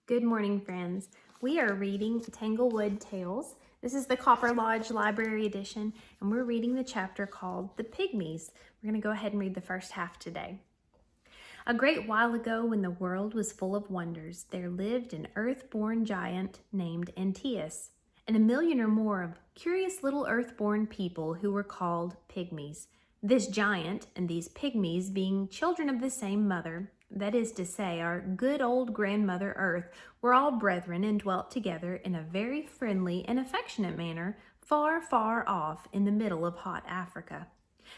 Good morning, friends. We are reading Tanglewood Tales. This is the Copper Lodge Library Edition, and we're reading the chapter called The Pygmies. We're going to go ahead and read the first half today. A great while ago, when the world was full of wonders, there lived an earth-born giant named Antaeus, and a million or more of curious little earth-born people who were called Pygmies. This giant and these Pygmies, being children of the same mother, that is to say, our good old grandmother Earth, were all brethren and dwelt together in a very friendly and affectionate manner, far, far off in the middle of hot Africa.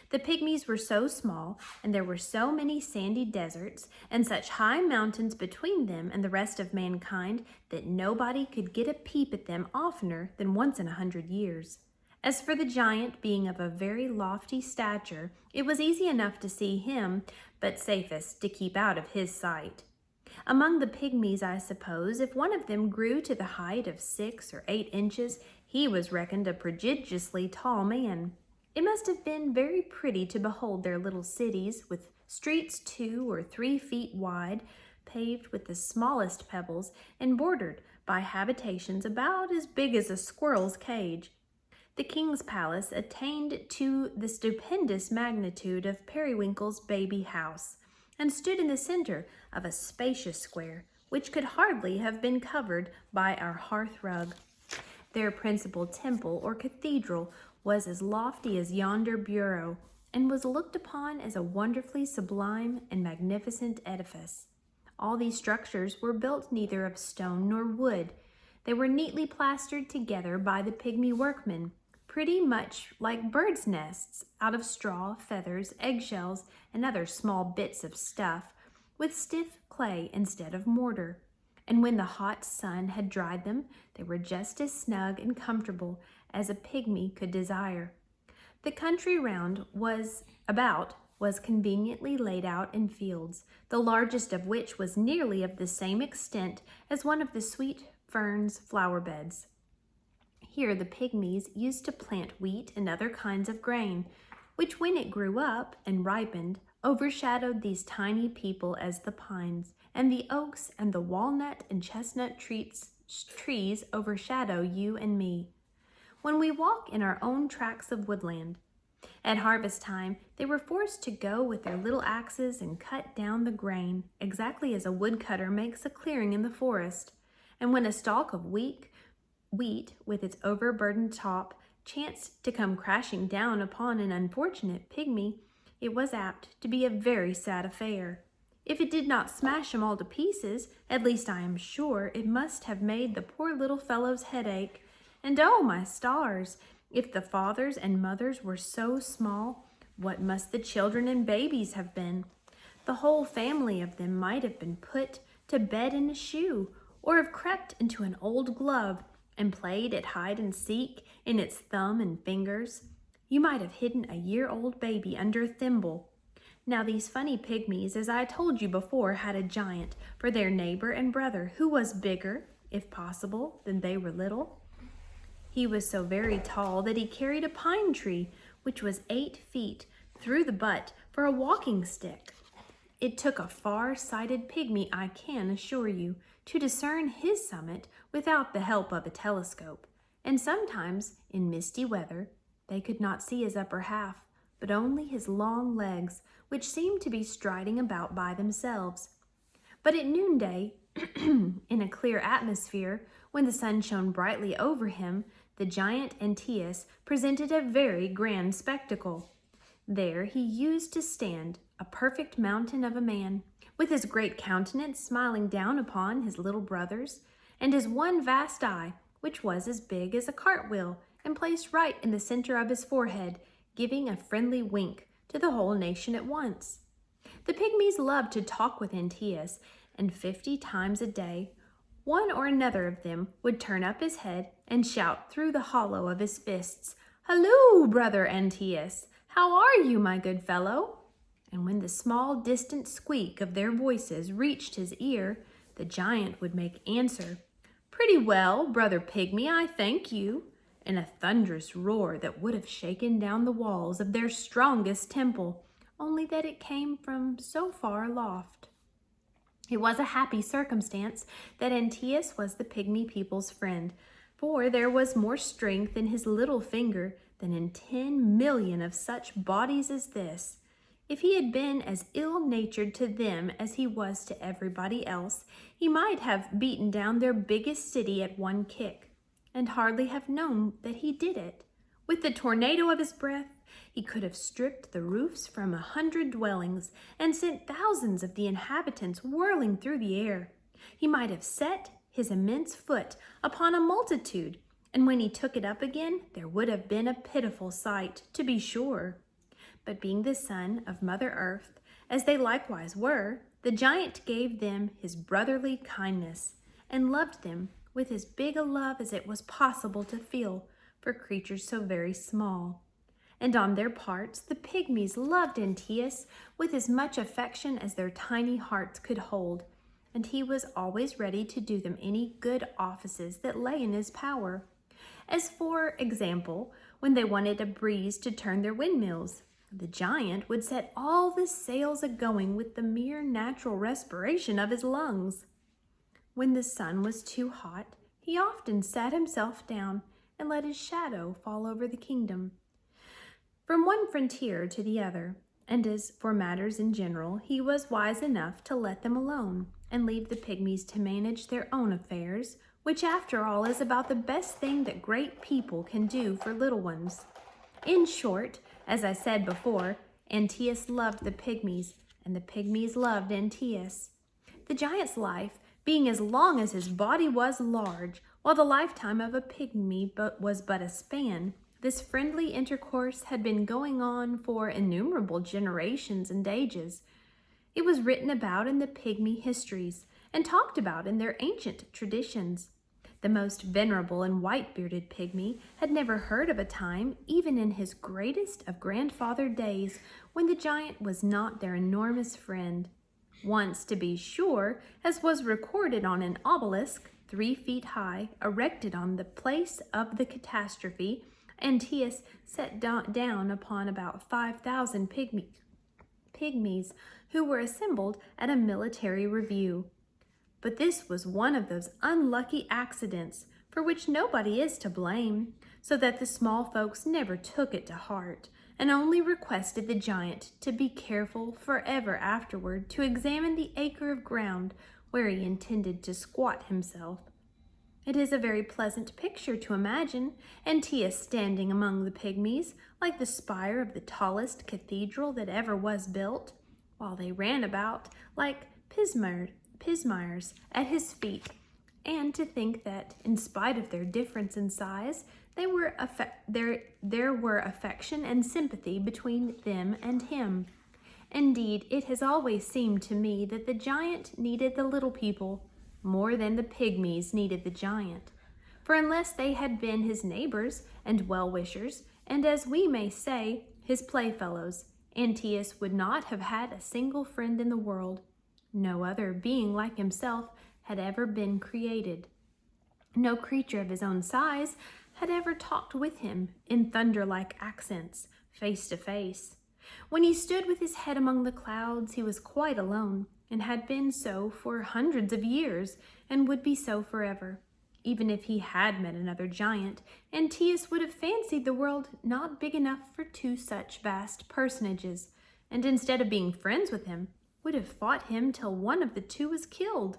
The Pygmies were so small, and there were so many sandy deserts, and such high mountains between them and the rest of mankind, that nobody could get a peep at them oftener than once in 100 years. As for the giant being of a very lofty stature, it was easy enough to see him, but safest to keep out of his sight. Among the Pygmies, I suppose, if one of them grew to the height of 6 or 8 inches, he was reckoned a prodigiously tall man. It must have been very pretty to behold their little cities, with streets 2 or 3 feet wide, paved with the smallest pebbles, and bordered by habitations about as big as a squirrel's cage. The king's palace attained to the stupendous magnitude of Periwinkle's baby house, and stood in the center of a spacious square, which could hardly have been covered by our hearth rug. Their principal temple or cathedral was as lofty as yonder bureau, and was looked upon as a wonderfully sublime and magnificent edifice. All these structures were built neither of stone nor wood. They were neatly plastered together by the Pygmy workmen, pretty much like birds' nests, out of straw, feathers, eggshells, and other small bits of stuff, with stiff clay instead of mortar. And when the hot sun had dried them, they were just as snug and comfortable as a pygmy could desire. The country round was conveniently laid out in fields, the largest of which was nearly of the same extent as one of the sweet ferns flower beds. Here the Pygmies used to plant wheat and other kinds of grain, which when it grew up and ripened, overshadowed these tiny people as the pines, and the oaks and the walnut and chestnut trees overshadow you and me, when we walk in our own tracts of woodland. At harvest time, they were forced to go with their little axes and cut down the grain, exactly as a woodcutter makes a clearing in the forest. And when a stalk of wheat with its overburdened top chanced to come crashing down upon an unfortunate pygmy, it was apt to be a very sad affair. If it did not smash him all to pieces, at least I am sure it must have made the poor little fellow's head ache. And oh, my stars, if the fathers and mothers were so small, what must the children and babies have been? The whole family of them might have been put to bed in a shoe, or have crept into an old glove and played at hide and seek in its thumb and fingers. You might have hidden a year-old baby under a thimble. Now these funny Pygmies, as I told you before, had a giant for their neighbor and brother, who was bigger, if possible, than they were little. He was so very tall that he carried a pine tree, which was 8 feet, through the butt for a walking stick. It took a far-sighted pygmy, I can assure you, to discern his summit without the help of a telescope, and sometimes, in misty weather, they could not see his upper half, but only his long legs, which seemed to be striding about by themselves. But at noonday, in a clear atmosphere, when the sun shone brightly over him, the giant Antaeus presented a very grand spectacle. There he used to stand, a perfect mountain of a man, with his great countenance smiling down upon his little brothers, and his one vast eye, which was as big as a cartwheel, and placed right in the center of his forehead, giving a friendly wink to the whole nation at once. The Pygmies loved to talk with Antaeus, and 50 times a day, one or another of them would turn up his head and shout through the hollow of his fists, "Halloo, brother Antaeus! How are you, my good fellow?" And when the small, distant squeak of their voices reached his ear, the giant would make answer, "Pretty well, brother Pygmy, I thank you," in a thunderous roar that would have shaken down the walls of their strongest temple, only that it came from so far aloft. It was a happy circumstance that Antaeus was the pygmy people's friend, for there was more strength in his little finger than in 10,000,000 of such bodies as this. If he had been as ill-natured to them as he was to everybody else, he might have beaten down their biggest city at one kick, and hardly have known that he did it. With the tornado of his breath, he could have stripped the roofs from 100 dwellings and sent thousands of the inhabitants whirling through the air. He might have set his immense foot upon a multitude, and when he took it up again, there would have been a pitiful sight, to be sure. But being the son of Mother Earth, as they likewise were, the giant gave them his brotherly kindness, and loved them with as big a love as it was possible to feel for creatures so very small. And on their parts, the pygmies loved Antaeus with as much affection as their tiny hearts could hold, and he was always ready to do them any good offices that lay in his power. As for example, when they wanted a breeze to turn their windmills, the giant would set all the sails a-going with the mere natural respiration of his lungs. When the sun was too hot, he often sat himself down and let his shadow fall over the kingdom, from one frontier to the other, and as for matters in general, he was wise enough to let them alone and leave the pygmies to manage their own affairs, which after all is about the best thing that great people can do for little ones. In short, as I said before, Antaeus loved the pygmies, and the pygmies loved Antaeus. The giant's life being as long as his body was large, while the lifetime of a pygmy was but a span, this friendly intercourse had been going on for innumerable generations and ages. It was written about in the pygmy histories and talked about in their ancient traditions. The most venerable and white-bearded pygmy had never heard of a time, even in his greatest of grandfather days, when the giant was not their enormous friend. Once, to be sure, as was recorded on an obelisk 3 feet high, erected on the place of the catastrophe, Antaeus set down upon about 5,000 pygmies who were assembled at a military review. But this was one of those unlucky accidents for which nobody is to blame, so that the small folks never took it to heart, and only requested the giant to be careful forever afterward to examine the acre of ground where he intended to squat himself. It is a very pleasant picture to imagine Antaeus standing among the pygmies, like the spire of the tallest cathedral that ever was built, while they ran about like pismires at his feet, and to think that, in spite of their difference in size, there were affection and sympathy between them and him. Indeed, it has always seemed to me that the giant needed the little people more than the pygmies needed the giant. For unless they had been his neighbors and well-wishers, and as we may say, his playfellows, Antaeus would not have had a single friend in the world. No other being like himself had ever been created. No creature of his own size had ever talked with him in thunder-like accents, face to face. When he stood with his head among the clouds, he was quite alone, and had been so for hundreds of years, and would be so forever. Even if he had met another giant, Antaeus would have fancied the world not big enough for 2 such vast personages, and instead of being friends with him, would have fought him till one of the 2 was killed.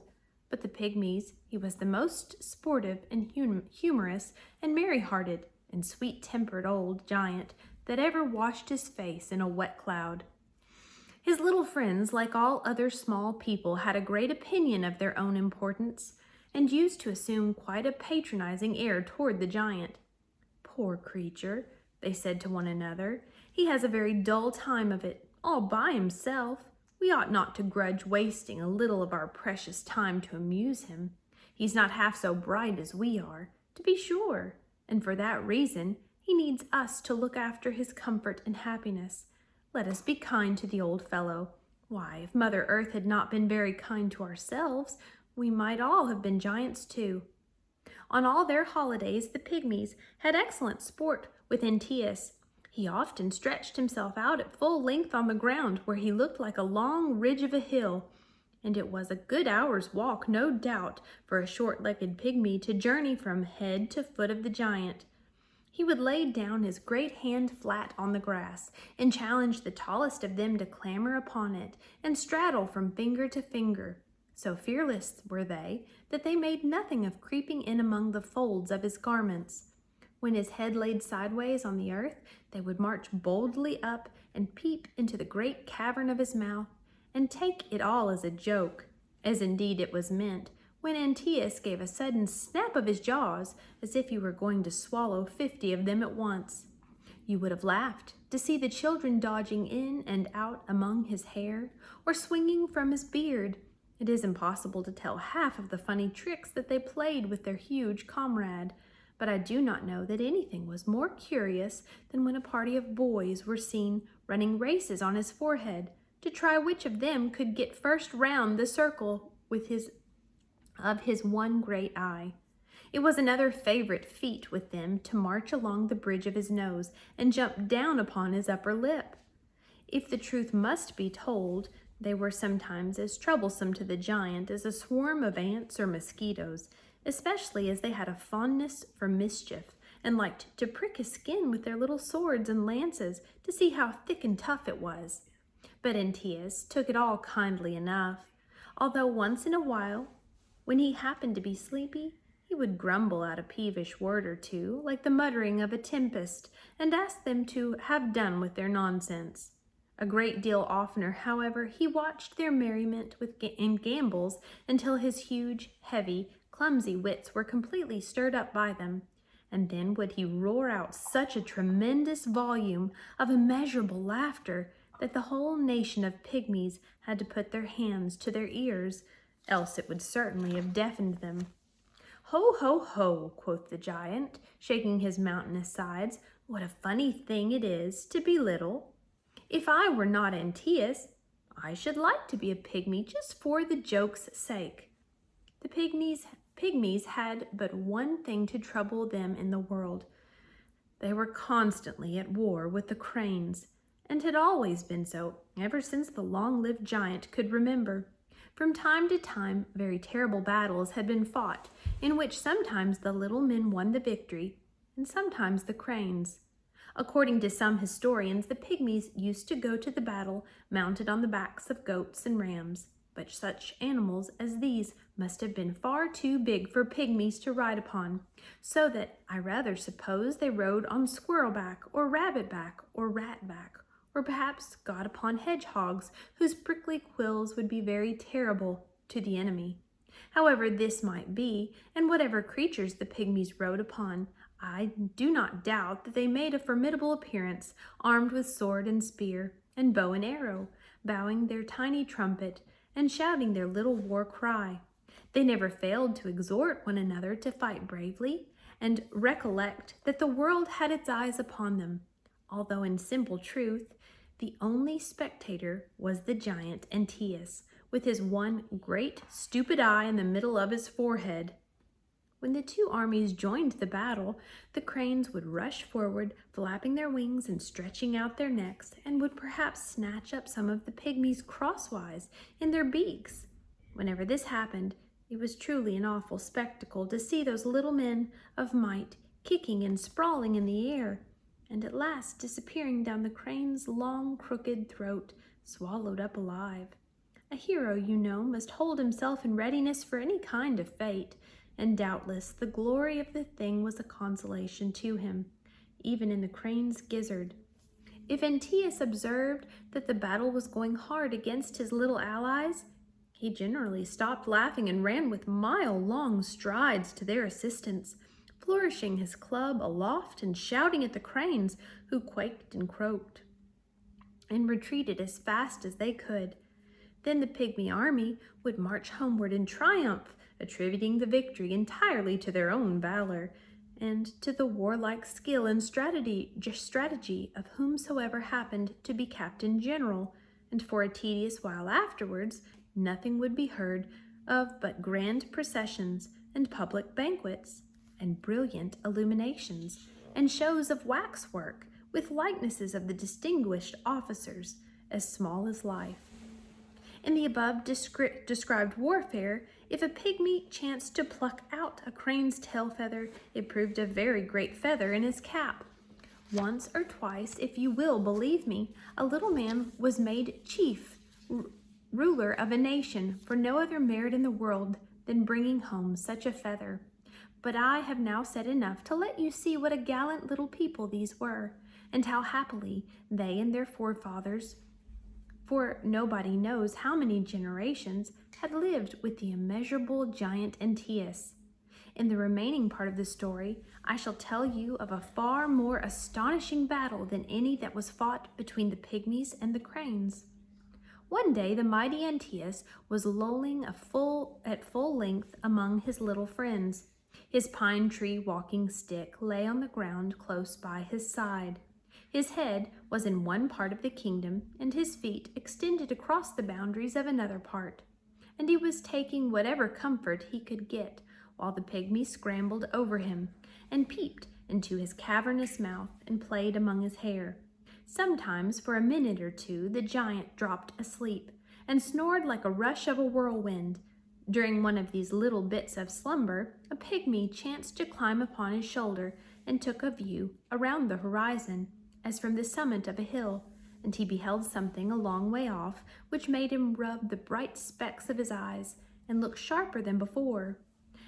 But the pygmies, he was the most sportive and humorous and merry-hearted and sweet-tempered old giant that ever washed his face in a wet cloud. His little friends, like all other small people, had a great opinion of their own importance, and used to assume quite a patronizing air toward the giant. "Poor creature," they said to one another, "he has a very dull time of it, all by himself. We ought not to grudge wasting a little of our precious time to amuse him. He's not half so bright as we are, to be sure, and for that reason he needs us to look after his comfort and happiness. Let us be kind to the old fellow. Why, if Mother Earth had not been very kind to ourselves, we might all have been giants too." On all their holidays, the pygmies had excellent sport with Antaeus. He often stretched himself out at full length on the ground, where he looked like a long ridge of a hill, and it was a good hour's walk, no doubt, for a short-legged pygmy to journey from head to foot of the giant. He would lay down his great hand flat on the grass and challenge the tallest of them to clamber upon it and straddle from finger to finger. So fearless were they that they made nothing of creeping in among the folds of his garments. When his head laid sideways on the earth, they would march boldly up and peep into the great cavern of his mouth and take it all as a joke, as indeed it was meant, when Antaeus gave a sudden snap of his jaws as if he were going to swallow 50 of them at once. You would have laughed to see the children dodging in and out among his hair or swinging from his beard. It is impossible to tell half of the funny tricks that they played with their huge comrade, but I do not know that anything was more curious than when a party of boys were seen running races on his forehead to try which of them could get first round the circle with his one great eye. It was another favorite feat with them to march along the bridge of his nose and jump down upon his upper lip. If the truth must be told, they were sometimes as troublesome to the giant as a swarm of ants or mosquitoes, especially as they had a fondness for mischief and liked to prick his skin with their little swords and lances to see how thick and tough it was. But Antaeus took it all kindly enough, although once in a while, when he happened to be sleepy, he would grumble out a peevish word or two, like the muttering of a tempest, and ask them to have done with their nonsense. A great deal oftener, however, he watched their merriment and gambols until his huge, heavy, clumsy wits were completely stirred up by them, and then would he roar out such a tremendous volume of immeasurable laughter that the whole nation of pygmies had to put their hands to their ears, else it would certainly have deafened them. "Ho, ho, ho," quoth the giant, shaking his mountainous sides, "what a funny thing it is to be little. If I were not Antaeus, I should like to be a pygmy just for the joke's sake." The pygmies had but one thing to trouble them in the world. They were constantly at war with the cranes, and had always been so ever since the long-lived giant could remember. From time to time, very terrible battles had been fought, in which sometimes the little men won the victory, and sometimes the cranes. According to some historians, the pygmies used to go to the battle mounted on the backs of goats and rams, but such animals as these must have been far too big for pygmies to ride upon, so that I rather suppose they rode on squirrel-back or rabbit-back or rat-back, or perhaps got upon hedgehogs whose prickly quills would be very terrible to the enemy. However this might be, and whatever creatures the pygmies rode upon, I do not doubt that they made a formidable appearance, armed with sword and spear, and bow and arrow, bowing their tiny trumpet, and shouting their little war cry. They never failed to exhort one another to fight bravely, and recollect that the world had its eyes upon them, although in simple truth, the only spectator was the giant Antaeus, with his one great stupid eye in the middle of his forehead. When the two armies joined the battle, the cranes would rush forward, flapping their wings and stretching out their necks, and would perhaps snatch up some of the pygmies crosswise in their beaks. Whenever this happened, it was truly an awful spectacle to see those little men of might kicking and sprawling in the air, and at last disappearing down the crane's long, crooked throat, swallowed up alive. A hero, you know, must hold himself in readiness for any kind of fate, and doubtless the glory of the thing was a consolation to him, even in the crane's gizzard. If Antaeus observed that the battle was going hard against his little allies, he generally stopped laughing and ran with mile-long strides to their assistance, flourishing his club aloft and shouting at the cranes, who quaked and croaked, and retreated as fast as they could. Then the pygmy army would march homeward in triumph, attributing the victory entirely to their own valor, and to the warlike skill and strategy of whomsoever happened to be captain general, and for a tedious while afterwards, nothing would be heard of but grand processions and public banquets, and brilliant illuminations, and shows of waxwork, with likenesses of the distinguished officers, as small as life. In the above described warfare, if a pygmy chanced to pluck out a crane's tail feather, it proved a very great feather in his cap. Once or twice, if you will believe me, a little man was made chief, ruler of a nation, for no other merit in the world than bringing home such a feather. But I have now said enough to let you see what a gallant little people these were, and how happily they and their forefathers, for nobody knows how many generations, had lived with the immeasurable giant Antaeus. In the remaining part of the story, I shall tell you of a far more astonishing battle than any that was fought between the Pygmies and the cranes. One day the mighty Antaeus was lolling at full length among his little friends. His pine tree walking stick lay on the ground close by his side. His head was in one part of the kingdom, and his feet extended across the boundaries of another part. And he was taking whatever comfort he could get, while the pygmy scrambled over him, and peeped into his cavernous mouth, and played among his hair. Sometimes, for a minute or two, the giant dropped asleep, and snored like a rush of a whirlwind. During one of these little bits of slumber, a pygmy chanced to climb upon his shoulder, and took a view around the horizon, as from the summit of a hill, and he beheld something a long way off, which made him rub the bright specks of his eyes, and look sharper than before.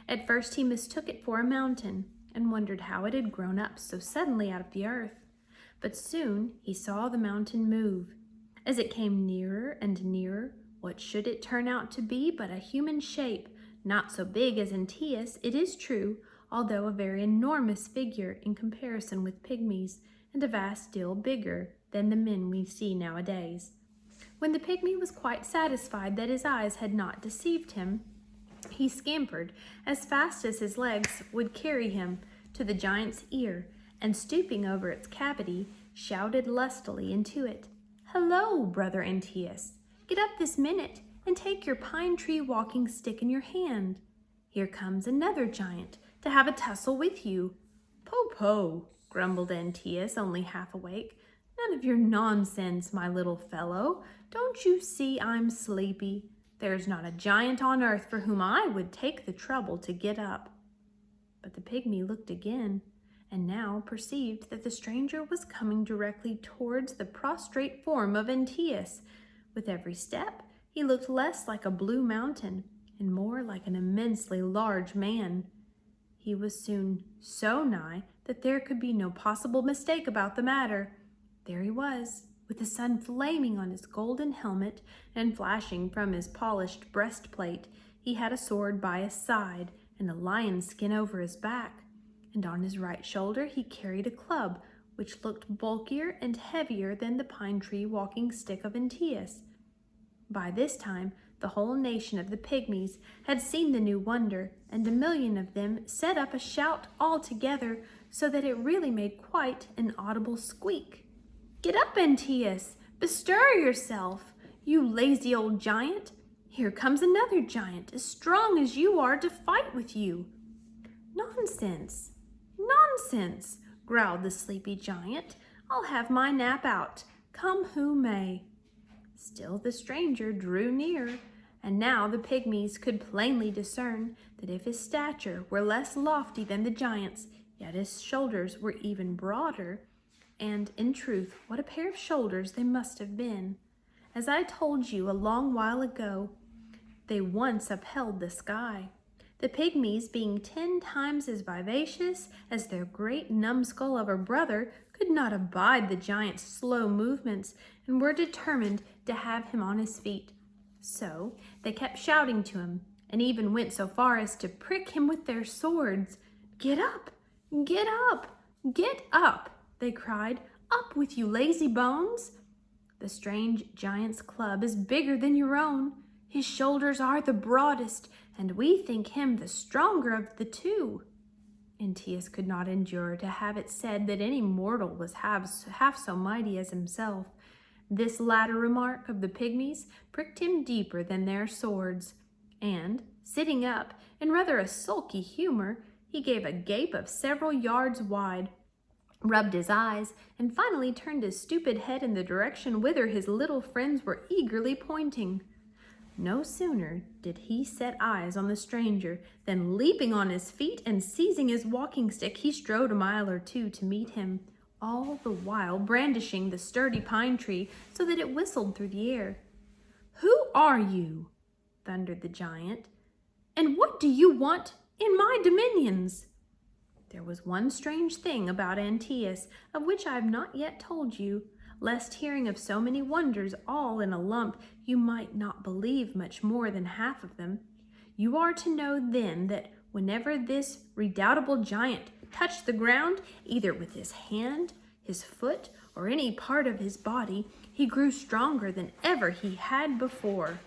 At first he mistook it for a mountain, and wondered how it had grown up so suddenly out of the earth. But soon he saw the mountain move. As it came nearer and nearer, what should it turn out to be but a human shape, not so big as Antaeus, it is true, although a very enormous figure in comparison with pygmies, and a vast deal bigger than the men we see nowadays. When the pygmy was quite satisfied that his eyes had not deceived him, he scampered as fast as his legs would carry him to the giant's ear, and stooping over its cavity, shouted lustily into it, "Hello, brother Antaeus! Get up this minute and take your pine tree walking stick in your hand. Here comes another giant to have a tussle with you." "Po, grumbled Antaeus, only half awake. "None of your nonsense, my little fellow. Don't you see I'm sleepy? There's not a giant on earth for whom I would take the trouble to get up." But the pygmy looked again, and now perceived that the stranger was coming directly towards the prostrate form of Antaeus. With every step, he looked less like a blue mountain and more like an immensely large man. He was soon so nigh that there could be no possible mistake about the matter. There he was, with the sun flaming on his golden helmet and flashing from his polished breastplate. He had a sword by his side and a lion's skin over his back, and on his right shoulder he carried a club, which looked bulkier and heavier than the pine tree walking stick of Antaeus. By this time, the whole nation of the Pygmies had seen the new wonder, and 1,000,000 of them set up a shout all together, so that it really made quite an audible squeak. "Get up, Antaeus! Bestir yourself, you lazy old giant! Here comes another giant, as strong as you are, to fight with you." "Nonsense! Nonsense!" growled the sleepy giant. "I'll have my nap out, come who may." Still the stranger drew near, and now the Pygmies could plainly discern that if his stature were less lofty than the giant's, yet his shoulders were even broader, and, in truth, what a pair of shoulders they must have been. As I told you a long while ago, they once upheld the sky. The Pygmies, being 10 times as vivacious as their great numbskull of a brother, could not abide the giant's slow movements, and were determined to have him on his feet. So they kept shouting to him, and even went so far as to prick him with their swords. "Get up! Get up! Get up!" they cried. "Up with you, lazy bones! The strange giant's club is bigger than your own. His shoulders are the broadest, and we think him the stronger of the two." Antaeus could not endure to have it said that any mortal was half so mighty as himself. This latter remark of the Pygmies pricked him deeper than their swords, and, sitting up in rather a sulky humor, he gave a gape of several yards wide, rubbed his eyes, and finally turned his stupid head in the direction whither his little friends were eagerly pointing. No sooner did he set eyes on the stranger than, leaping on his feet and seizing his walking stick, he strode a mile or two to meet him, all the while brandishing the sturdy pine tree so that it whistled through the air. "Who are you?" thundered the giant, "and what do you want in my dominions?" There was one strange thing about Antaeus of which I have not yet told you, lest hearing of so many wonders all in a lump, you might not believe much more than half of them. You are to know then that whenever this redoubtable giant touched the ground, either with his hand, his foot, or any part of his body, he grew stronger than ever he had before.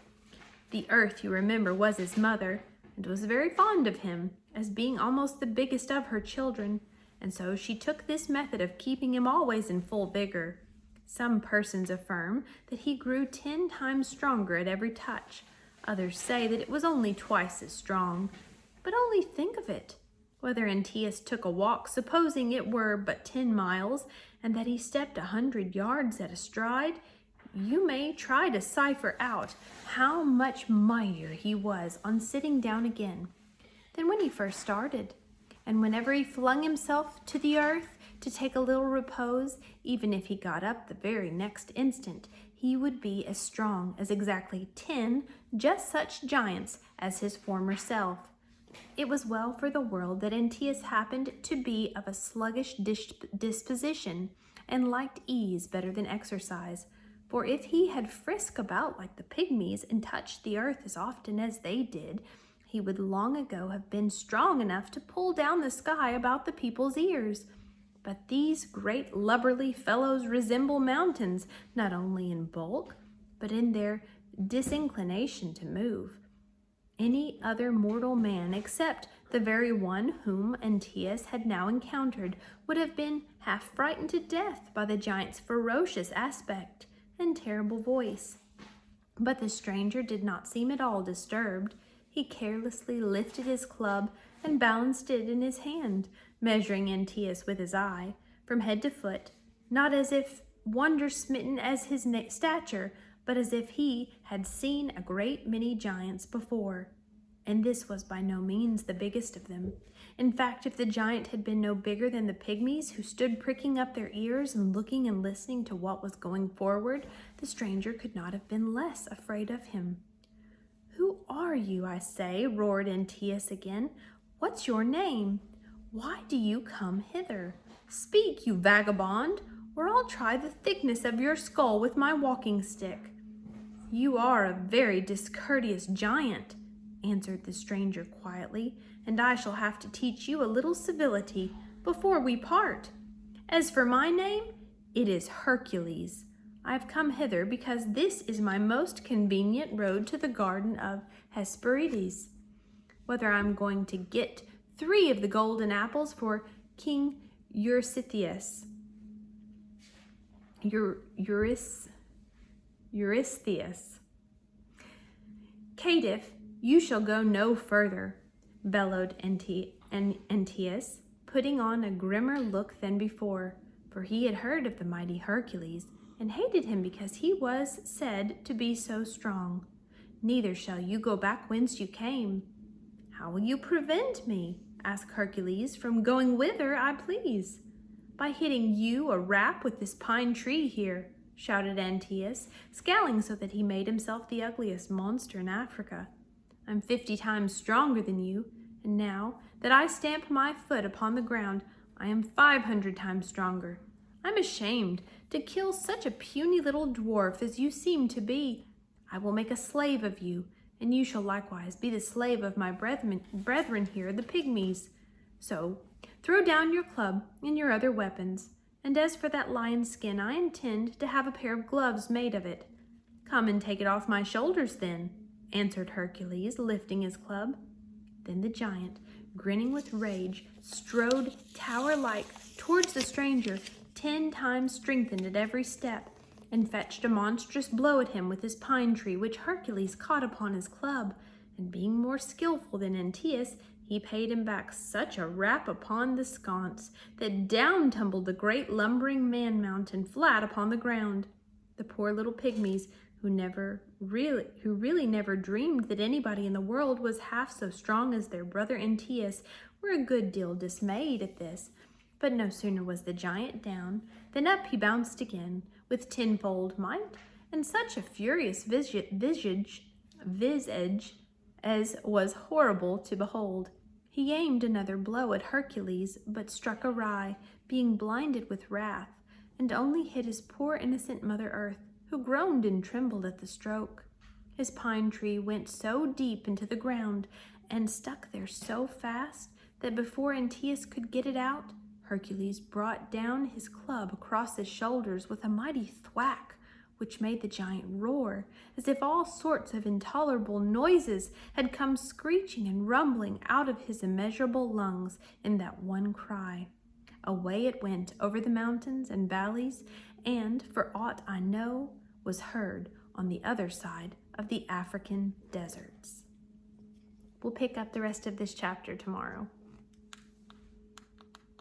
The earth, you remember, was his mother, and was very fond of him, as being almost the biggest of her children, and so she took this method of keeping him always in full vigor. Some persons affirm that he grew 10 times stronger at every touch. Others say that it was only twice as strong. But only think of it. Whether Antaeus took a walk, supposing it were but 10 miles, and that he stepped 100 yards at a stride, you may try to cipher out how much mightier he was on sitting down again than when he first started. And whenever he flung himself to the earth to take a little repose, even if he got up the very next instant, he would be as strong as exactly 10 just such giants as his former self. It was well for the world that Antaeus happened to be of a sluggish disposition and liked ease better than exercise, for if he had frisked about like the Pygmies and touched the earth as often as they did, he would long ago have been strong enough to pull down the sky about the people's ears. But these great lubberly fellows resemble mountains, not only in bulk, but in their disinclination to move. Any other mortal man, except the very one whom Antaeus had now encountered, would have been half frightened to death by the giant's ferocious aspect and terrible voice. But the stranger did not seem at all disturbed. He carelessly lifted his club and balanced it in his hand, measuring Antaeus with his eye, from head to foot, not as if wonder-smitten as his stature, but as if he had seen a great many giants before. And this was by no means the biggest of them. In fact, if the giant had been no bigger than the Pygmies, who stood pricking up their ears and looking and listening to what was going forward, the stranger could not have been less afraid of him. "Who are you, I say?" roared Antaeus again. "What's your name? Why do you come hither? Speak, you vagabond, or I'll try the thickness of your skull with my walking stick." "You are a very discourteous giant," answered the stranger quietly, "and I shall have to teach you a little civility before we part. As for my name, it is Hercules. I have come hither because this is my most convenient road to the garden of Hesperides. Whether I'm going to get 3 of the golden apples for King Eurystheus, Caitiff, you shall go no further," bellowed Antaeus, putting on a grimmer look than before, for he had heard of the mighty Hercules, and hated him because he was said to be so strong. "Neither shall you go back whence you came." "How will you prevent me," asked Hercules, "from going whither I please?" "By hitting you a rap with this pine tree here," shouted Antaeus, scowling so that he made himself the ugliest monster in Africa. "I'm 50 times stronger than you, and now that I stamp my foot upon the ground, I am 500 times stronger. I'm ashamed to kill such a puny little dwarf as you seem to be. I will make a slave of you, and you shall likewise be the slave of my brethren here, the Pygmies. So throw down your club and your other weapons, and as for that lion's skin, I intend to have a pair of gloves made of it." "Come and take it off my shoulders then," answered Hercules, lifting his club. Then the giant, grinning with rage, strode tower-like towards the stranger, 10 times strengthened at every step, and fetched a monstrous blow at him with his pine tree, which Hercules caught upon his club, and being more skillful than Antaeus, he paid him back such a rap upon the sconce that down tumbled the great lumbering man-mountain flat upon the ground. The poor little Pygmies, who really never dreamed that anybody in the world was half so strong as their brother Antaeus, were a good deal dismayed at this. But no sooner was the giant down than up he bounced again with tenfold might, and such a furious visage as was horrible to behold. He aimed another blow at Hercules, but struck awry, being blinded with wrath, and only hit his poor innocent Mother Earth, who groaned and trembled at the stroke. His pine tree went so deep into the ground and stuck there so fast that before Antaeus could get it out, Hercules brought down his club across his shoulders with a mighty thwack, which made the giant roar, as if all sorts of intolerable noises had come screeching and rumbling out of his immeasurable lungs in that one cry. Away it went over the mountains and valleys, and, for aught I know, was heard on the other side of the African deserts. We'll pick up the rest of this chapter tomorrow.